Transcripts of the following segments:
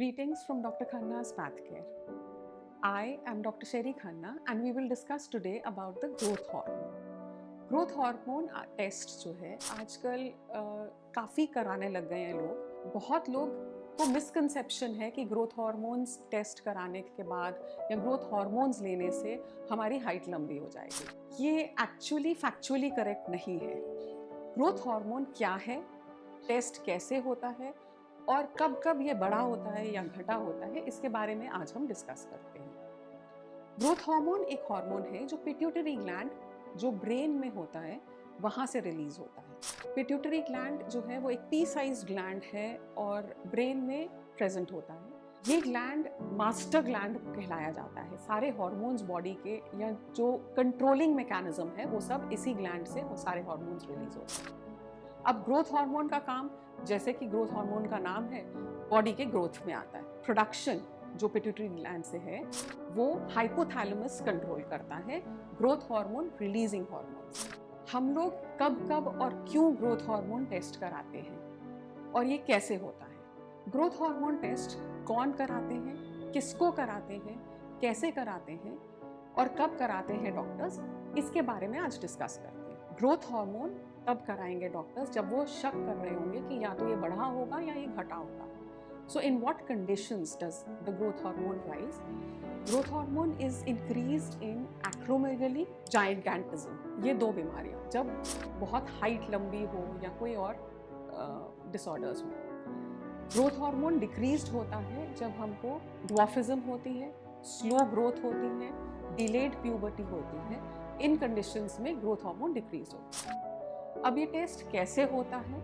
Greetings from Dr. Khanna's Pathcare. I am Dr. Sherry Khanna and we will discuss today about the growth hormone. Growth hormone test जो है आजकल काफ़ी कराने लग गए हैं लोग। बहुत लोग को मिसकंसेप्शन है कि ग्रोथ हार्मोन्स टेस्ट कराने के बाद या ग्रोथ हार्मोन्स लेने से हमारी हाइट लंबी हो जाएगी। ये एक्चुअली फैक्चुअली करेक्ट नहीं है। ग्रोथ हार्मोन क्या है, टेस्ट कैसे होता है और कब कब ये बढ़ा होता है या घटा होता है, इसके बारे में आज हम डिस्कस करते हैं। ग्रोथ हार्मोन एक हार्मोन है जो पिट्यूटरी ग्लैंड जो ब्रेन में होता है वहाँ से रिलीज होता है। पिट्यूटरी ग्लैंड जो है वो एक पी साइज ग्लैंड है और ब्रेन में प्रेजेंट होता है। ये ग्लैंड मास्टर ग्लैंड कहलाया जाता है। सारे हार्मोन्स बॉडी के या जो कंट्रोलिंग मैकेनिज्म है वो सब इसी ग्लैंड से वो सारे हार्मोन्स रिलीज होते हैं। अब ग्रोथ हार्मोन का काम, जैसे कि ग्रोथ हार्मोन का नाम है, बॉडी के ग्रोथ में आता है। प्रोडक्शन जो पिट्यूटरी ग्लैंड से है वो हाइपोथैलेमस कंट्रोल करता है ग्रोथ हार्मोन रिलीजिंग हार्मोन्स। हम लोग कब कब और क्यों ग्रोथ हार्मोन टेस्ट कराते हैं और ये कैसे होता है? ग्रोथ हार्मोन टेस्ट कौन कराते हैं, किसको कराते हैं, कैसे कराते हैं और कब कराते हैं डॉक्टर्स, इसके बारे में आज डिस्कस करते हैं। ग्रोथ हार्मोन तब कराएंगे डॉक्टर्स जब वो शक कर रहे होंगे कि या तो ये बढ़ा होगा या ये घटा होगा। So in what conditions does the growth hormone rise? Growth hormone is increased in acromegaly, gigantism. ये दो बीमारियां जब बहुत हाइट लंबी हो या कोई और डिसऑर्डर्स हो। ग्रोथ हार्मोन डिक्रीज्ड होता है जब हमको ड्वार्फिज्म होती है, स्लो ग्रोथ होती है, डिलेड प्यूबर्टी होती है। इन कंडीशंस में ग्रोथ हार्मोन डिक्रीज होता है। अब ये टेस्ट कैसे होता है?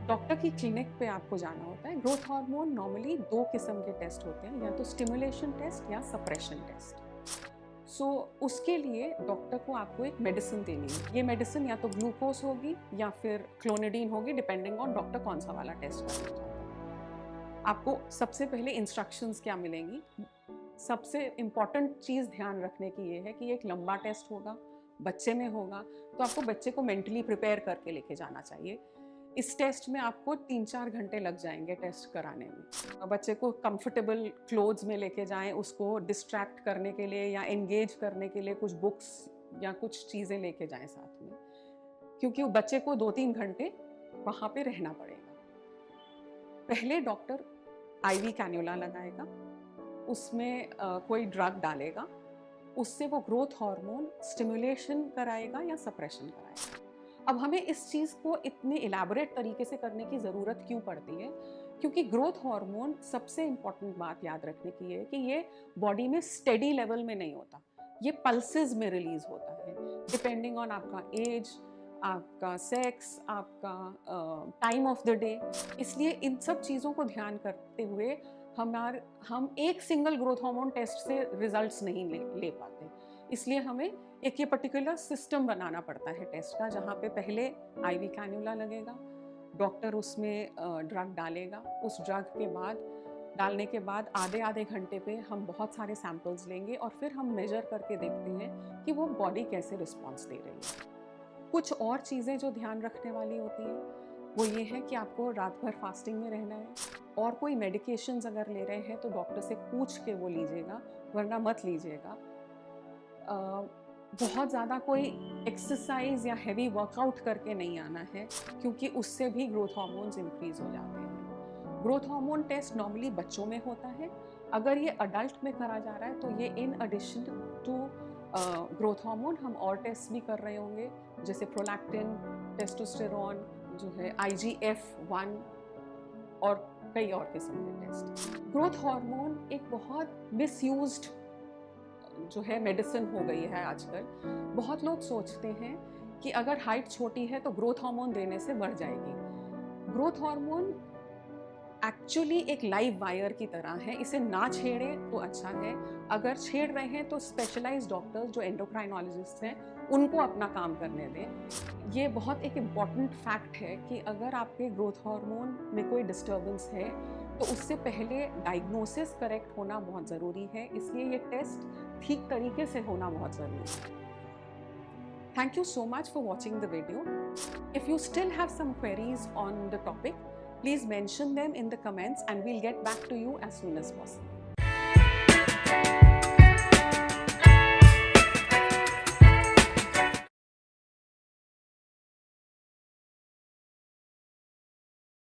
डॉक्टर की क्लिनिक पे आपको जाना होता है। ग्रोथ हार्मोन नॉर्मली दो किस्म के टेस्ट होते हैं, या तो स्टिमुलेशन टेस्ट या सप्रेशन टेस्ट। सो उसके लिए डॉक्टर को आपको एक मेडिसिन देनी है। ये मेडिसिन या तो ग्लूकोज होगी या फिर क्लोनिडीन होगी, डिपेंडिंग ऑन डॉक्टर कौन सा वाला टेस्ट करना चाहता है। आपको सबसे पहले इंस्ट्रक्शंस क्या मिलेंगी? सबसे इम्पॉर्टेंट चीज़ ध्यान रखने की ये है कि एक लंबा टेस्ट होगा, बच्चे में होगा, तो आपको बच्चे को मेंटली प्रिपेयर करके लेके जाना चाहिए। इस टेस्ट में आपको 3-4 घंटे लग जाएंगे टेस्ट कराने में। बच्चे को कंफर्टेबल क्लोथ्स में लेके जाएं, उसको डिस्ट्रैक्ट करने के लिए या एंगेज करने के लिए कुछ बुक्स या कुछ चीज़ें लेके जाएं साथ में, क्योंकि बच्चे को 2-3 घंटे वहाँ पे रहना पड़ेगा। पहले डॉक्टर आईवी कैन्युला लगाएगा, उसमें कोई ड्रग डालेगा, उससे वो ग्रोथ हार्मोन स्टिमुलेशन कराएगा या सप्रेशन कराएगा। अब हमें इस चीज़ को इतने इलैबोरेट तरीके से करने की ज़रूरत क्यों पड़ती है? क्योंकि ग्रोथ हार्मोन, सबसे इम्पॉर्टेंट बात याद रखने की है कि ये बॉडी में स्टेडी लेवल में नहीं होता, ये पल्सेस में रिलीज होता है, डिपेंडिंग ऑन आपका एज, आपका सेक्स, आपका टाइम ऑफ द डे। इसलिए इन सब चीज़ों को ध्यान करते हुए हम एक सिंगल ग्रोथ हार्मोन टेस्ट से रिजल्ट्स नहीं ले पाते। इसलिए हमें एक ये पर्टिकुलर सिस्टम बनाना पड़ता है टेस्ट का, जहाँ पे पहले आईवी कैन्युला लगेगा, डॉक्टर उसमें ड्रग डालेगा, उस ड्रग के बाद डालने के बाद आधे घंटे पे हम बहुत सारे सैंपल्स लेंगे और फिर हम मेजर करके देखते हैं कि वो बॉडी कैसे रिस्पॉन्स दे रही है। कुछ और चीज़ें जो ध्यान रखने वाली होती हैं वो ये है कि आपको रात भर फास्टिंग में रहना है, और कोई मेडिकेशंस अगर ले रहे हैं तो डॉक्टर से पूछ के वो लीजिएगा, वरना मत लीजिएगा। बहुत ज़्यादा कोई एक्सरसाइज या हैवी वर्कआउट करके नहीं आना है, क्योंकि उससे भी ग्रोथ हार्मोन्स इंक्रीज हो जाते हैं। ग्रोथ हार्मोन टेस्ट नॉर्मली बच्चों में होता है। अगर ये अडल्ट में करा जा रहा है तो ये in addition to growth hormone हम और टेस्ट भी कर रहे होंगे, जैसे प्रोलैक्टिन, टेस्टोस्टेरोन जो है, IGF-1 और कई और किस्म के टेस्ट। ग्रोथ हार्मोन एक बहुत मिसयूज्ड जो है मेडिसिन हो गई है आजकल। बहुत लोग सोचते हैं कि अगर हाइट छोटी है तो ग्रोथ हार्मोन देने से बढ़ जाएगी। ग्रोथ हार्मोन एक्चुअली एक लाइव वायर की तरह है, इसे ना छेड़े तो अच्छा है। अगर छेड़ रहे हैं तो स्पेशलाइज्ड डॉक्टर्स जो एंडोक्राइनोलॉजिस्ट हैं उनको अपना काम करने दें। ये बहुत एक इम्पॉर्टेंट फैक्ट है कि अगर आपके ग्रोथ हार्मोन में कोई डिस्टर्बेंस है तो उससे पहले डायग्नोसिस करेक्ट होना बहुत ज़रूरी है, इसलिए ये टेस्ट ठीक तरीके से होना बहुत ज़रूरी है। Thank you so much for watching the video. If you still have some queries on the topic, Please mention them in the comments and we'll get back to you as soon as possible.